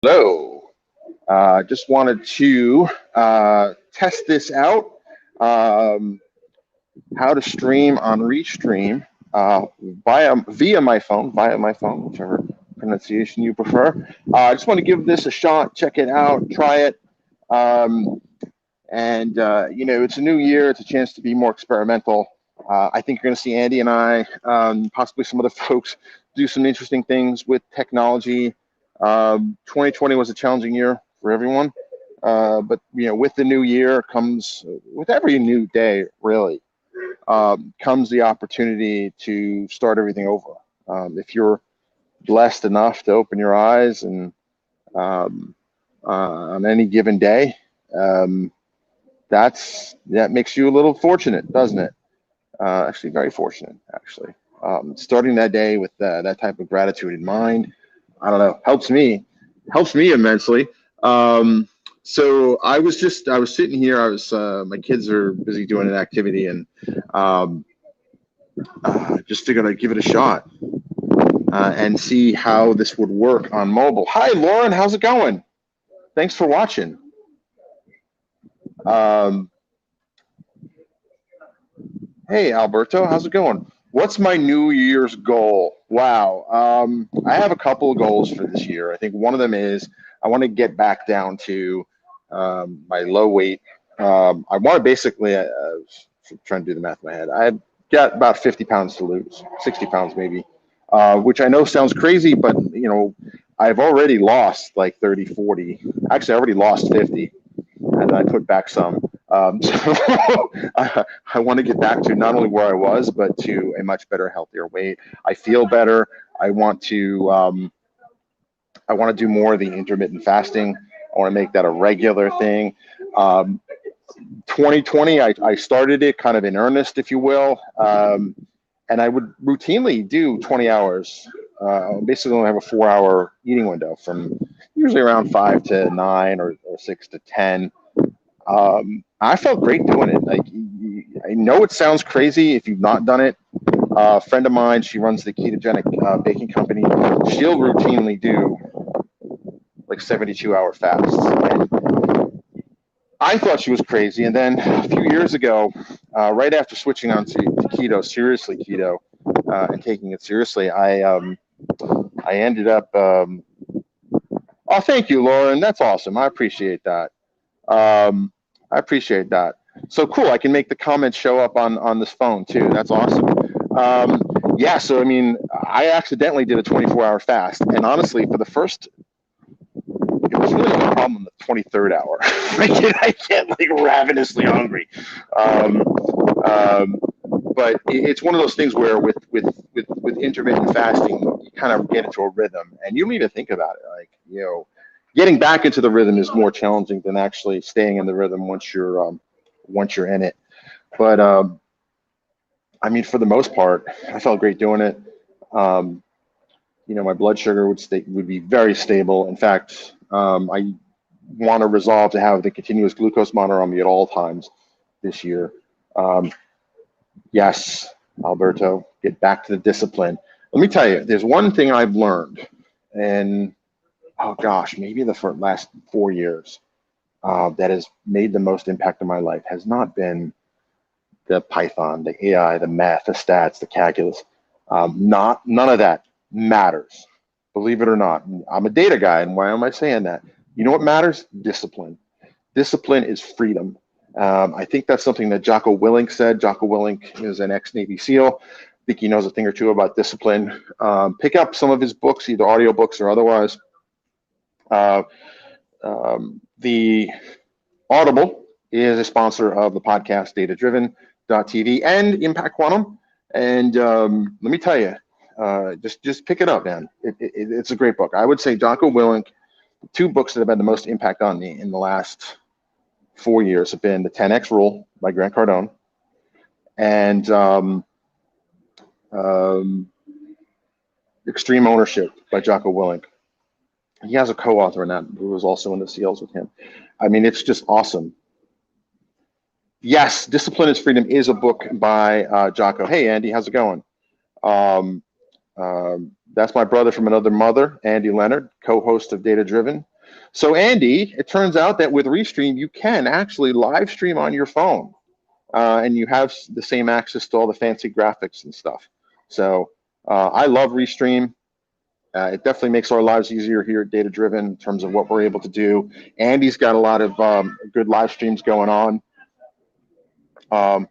Hello. Just wanted to test this out. Um, how to stream on Restream via my phone, whichever pronunciation you prefer. I just want to give this a shot, check it out, try it. Um, it's a new year. It's a chance to be more experimental. I think you're going to see Andy and I, possibly some other folks, do some interesting things with technology. 2020 was a challenging year for everyone, but with the new year comes, with every new day, really, comes the opportunity to start everything over. If you're blessed enough to open your eyes and um, on any given day. Um, that makes you a little fortunate, doesn't it? Actually, very fortunate. Actually, starting that day with that type of gratitude in mind, I don't know, helps me immensely. So I was sitting here. My kids are busy doing an activity, and um, just figured I'd give it a shot and see how this would work on mobile. Hi, Lauren, how's it going? Thanks for watching. Um, Hey, Alberto, how's it going? What's my New Year's goal? Wow. I have a couple of goals for this year. I think one of them is I want to get back down to my low weight. I want to basically, trying to do the math in my head, I've got about 50 pounds to lose, 60 pounds maybe, which I know sounds crazy, but I've already lost like 30, 40. Actually, I already lost 50 and I put back some. So I want to get back to not only where I was, but to a much better, healthier weight. I feel better. I want to do more of the intermittent fasting. I want to make that a regular thing. Um, 2020, I started it kind of in earnest, if you will, and I would routinely do 20 hours. Basically, only have a 4-hour eating window from usually around 5 to 9 or 6 to 10. I felt great doing it. Like, I know it sounds crazy if you've not done it. A friend of mine, she runs the ketogenic baking company. She'll routinely do like 72-hour fasts. And I thought she was crazy. And then a few years ago, right after switching on to keto, seriously keto, and taking it seriously, I ended up. Oh, thank you, Lauren. That's awesome. I appreciate that. Um, I appreciate that. So cool. I can make the comments show up on this phone too. That's awesome. Um, yeah. So I mean, I accidentally did a 24-hour fast, and honestly, for the first, it was really no problem the 23rd hour. I get like ravenously hungry. Um, um, but it's one of those things where with intermittent fasting, you kind of get into a rhythm, and you don't even think about it. Like getting back into the rhythm is more challenging than actually staying in the rhythm once you're in it. But I mean, for the most part, I felt great doing it. Um, my blood sugar would be very stable. In fact, I want to resolve to have the continuous glucose monitor on me at all times this year. Um, yes, Alberto, get back to the discipline. Let me tell you, there's one thing I've learned, and oh gosh, maybe the last 4 years that has made the most impact on my life has not been the Python, the AI, the math, the stats, the calculus. None of that matters. Believe it or not, I'm a data guy, and why am I saying that? You know what matters? Discipline. Discipline is freedom. I think that's something that Jocko Willink said. Jocko Willink is an ex-Navy SEAL. I think he knows a thing or two about discipline. Pick up some of his books, either audiobooks or otherwise. Uh, the Audible is a sponsor of the podcast DataDriven.tv and Impact Quantum. And let me tell you, just pick it up, man. It's a great book. I would say Jocko Willink, two books that have had the most impact on me in the last 4 years have been The 10X Rule by Grant Cardone and um, Extreme Ownership by Jocko Willink. He has a co-author in that who was also in the SEALs with him. I mean, it's just awesome. Yes, Discipline is Freedom is a book by Jocko. Hey, Andy, how's it going? Um, That's my brother from another mother, Andy Leonard, co-host of Data Driven. So Andy, it turns out that with Restream, you can actually live stream on your phone, and you have the same access to all the fancy graphics and stuff. So I love Restream. It definitely makes our lives easier here at Data Driven in terms of what we're able to do. Andy's got a lot of good live streams going on. Well,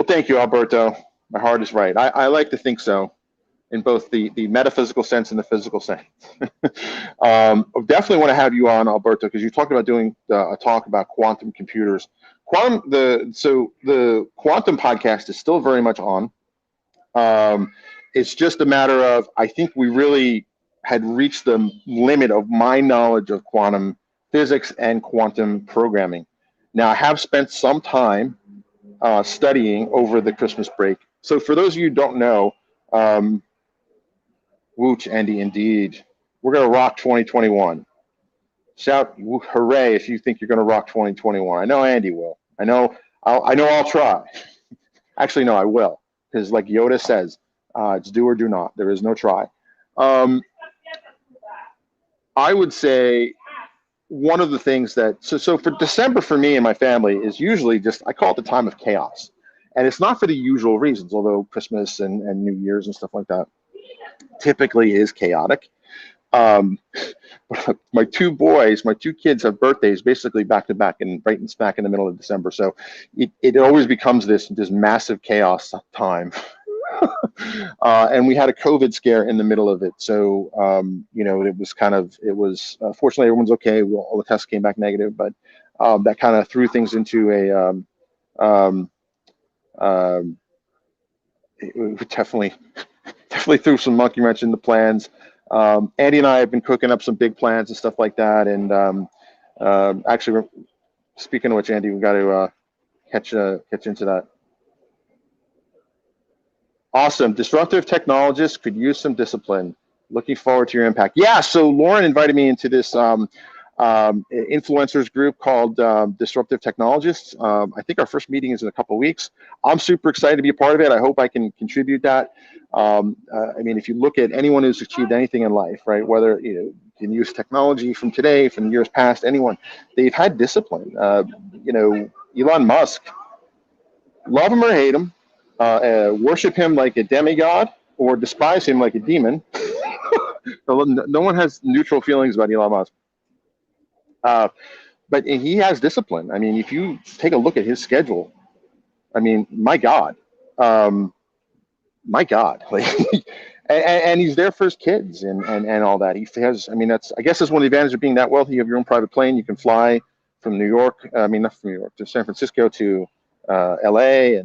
thank you, Alberto. My heart is right. I like to think so, in both the metaphysical sense and the physical sense. Definitely want to have you on, Alberto, because you talked about doing a talk about quantum computers. So the quantum podcast is still very much on. It's just a matter of, I think we really had reached the limit of my knowledge of quantum physics and quantum programming. Now, I have spent some time studying over the Christmas break. So for those of you who don't know, wooch, Andy, indeed. We're going to rock 2021. Shout hooray if you think you're going to rock 2021. I know Andy will. I know I'll try. Actually, no, I will. Because like Yoda says, it's do or do not. There is no try. I would say one of the things that, so for December for me and my family is usually just, I call it the time of chaos. And it's not for the usual reasons, although Christmas and New Year's and stuff like that typically is chaotic. My two kids have birthdays basically back to back and right smack in the middle of December. So it always becomes this massive chaos time. And we had a COVID scare in the middle of it. So, fortunately everyone's okay. All the tests came back negative, but that kind of threw things into it definitely threw some monkey wrench in the plans. Andy and I have been cooking up some big plans and stuff like that. And actually, speaking of which, Andy, we've got to catch into that. Awesome. Disruptive technologists could use some discipline. Looking forward to your impact. Yeah, so Lauren invited me into this influencers group called Disruptive Technologists. I think our first meeting is in a couple of weeks. I'm super excited to be a part of it. I hope I can contribute that. I mean, if you look at anyone who's achieved anything in life, right, whether you can use technology from today, from years past, anyone, they've had discipline. Elon Musk, love him or hate him, worship him like a demigod or despise him like a demon. No one has neutral feelings about Elon Musk. But he has discipline. I mean, if you take a look at his schedule, I mean, my God, like, and he's there for his kids and all that. He has, I mean, I guess that's one of the advantages of being that wealthy. You have your own private plane. You can fly from New York. I mean, not from New York, to San Francisco, to LA,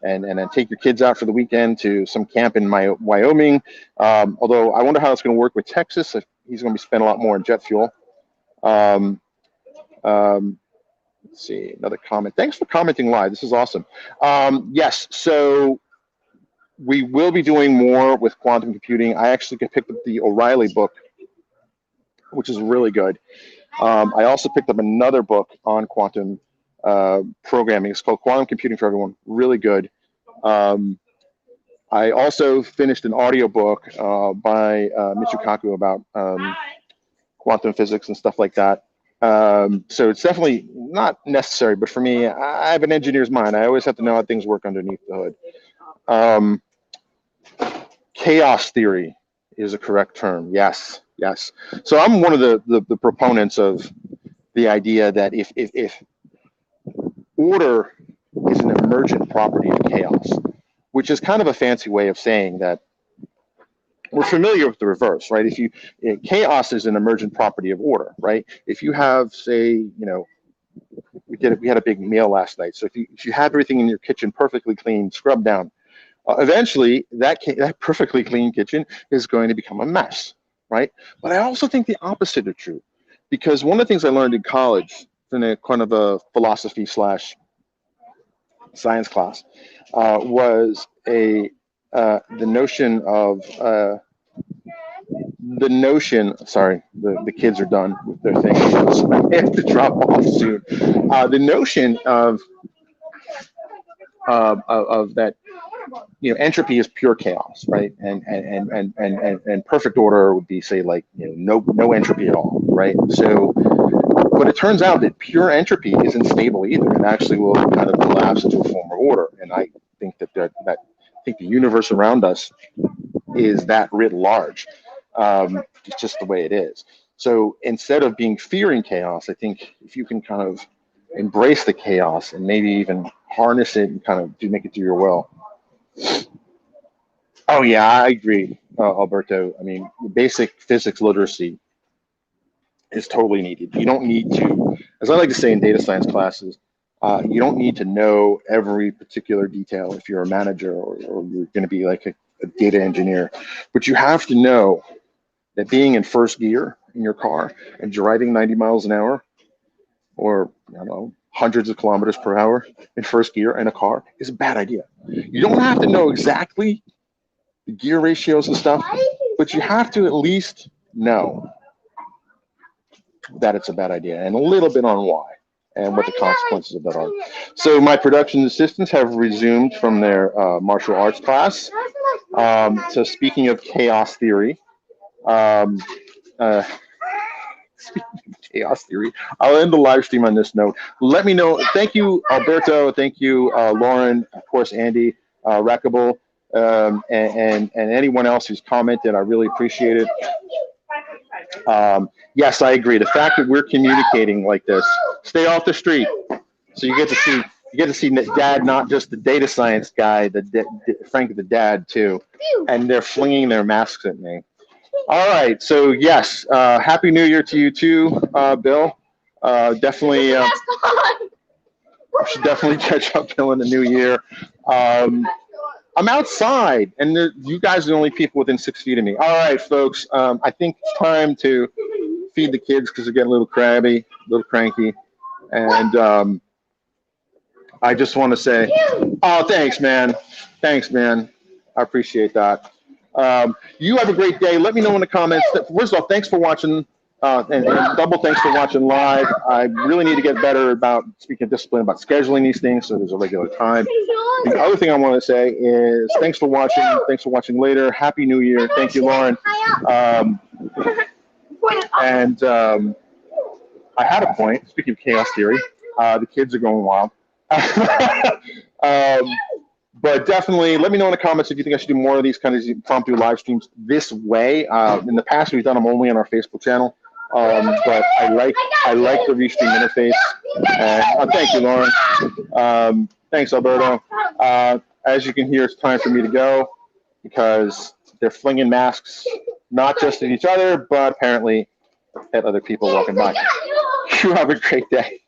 and then take your kids out for the weekend to some camp in Wyoming. Although I wonder how it's going to work with Texas. If he's going to be spending a lot more on jet fuel. Let's see, another comment. Thanks for commenting live. This is awesome. Yes, so we will be doing more with quantum computing. I actually picked up the O'Reilly book, which is really good. I also picked up another book on quantum programming. It's called Quantum Computing for Everyone. Really good. I also finished an audiobook by Michio Kaku about quantum physics and stuff like that. So it's definitely not necessary, but for me, I have an engineer's mind. I always have to know how things work underneath the hood. Chaos theory is a correct term. Yes. So I'm one of the proponents of the idea that if order is an emergent property of chaos, which is kind of a fancy way of saying that we're familiar with the reverse, right? Chaos is an emergent property of order, right? If you have, say, we had a big meal last night. So if you have everything in your kitchen perfectly clean, scrubbed down, eventually that perfectly clean kitchen is going to become a mess, right? But I also think the opposite is true, because one of the things I learned in college, in a kind of a philosophy / science class, was the notion of sorry, the kids are done with their thing, so I have to drop off soon. The notion of that entropy is pure chaos, right? And perfect order would be, say, like, no entropy at all, right? So, but it turns out that pure entropy isn't stable either, and actually will kind of collapse into a form of order. And I think that I think the universe around us is that writ large. It's just the way it is. So instead of being fearing chaos, I think if you can kind of embrace the chaos and maybe even harness it and kind of make it do your will. Oh yeah, I agree, Alberto. I mean, basic physics literacy is totally needed. You don't need to, as I like to say in data science classes, you don't need to know every particular detail if you're a manager or you're going to be like a data engineer, but you have to know that being in first gear in your car and driving 90 miles an hour, or I don't know, hundreds of kilometers per hour in first gear in a car is a bad idea. You don't have to know exactly the gear ratios and stuff, but you have to at least know that it's a bad idea and a little bit on why and what the consequences of that are. So my production assistants have resumed from their martial arts class. So speaking of chaos theory, um, uh, chaos theory. I'll end the live stream on this note. Let me know. Thank you, Alberto. Thank you, Lauren. Of course, Andy, Rackable, and anyone else who's commented. I really appreciate it. Yes, I agree. The fact that we're communicating like this, stay off the street, so you get to see Dad, not just the data science guy, Frank the dad too, and they're flinging their masks at me. All right, so yes, Happy New Year to you too, Bill. Definitely, we should definitely catch up, Bill, in the new year. I'm outside, and you guys are the only people within 6 feet of me. All right, folks, I think it's time to feed the kids because they're getting a little crabby, a little cranky, and I just want to say, oh, thanks, man. Thanks, man. I appreciate that. You have a great day. Let me know in the comments. First of all, thanks for watching, and double thanks for watching live. I really need to get better about, speaking of discipline, about scheduling these things so there's a regular time. The other thing I want to say is thanks for watching. Thanks for watching later. Happy New Year. Thank you, Lauren. I had a point. Speaking of chaos theory, the kids are going wild. But definitely let me know in the comments if you think I should do more of these kind of impromptu live streams this way. In the past, we've done them only on our Facebook channel. But I like the Restream interface. And thank you, Lauren. Thanks, Alberto. As you can hear, it's time for me to go because they're flinging masks, not just at each other, but apparently at other people walking by. You have a great day.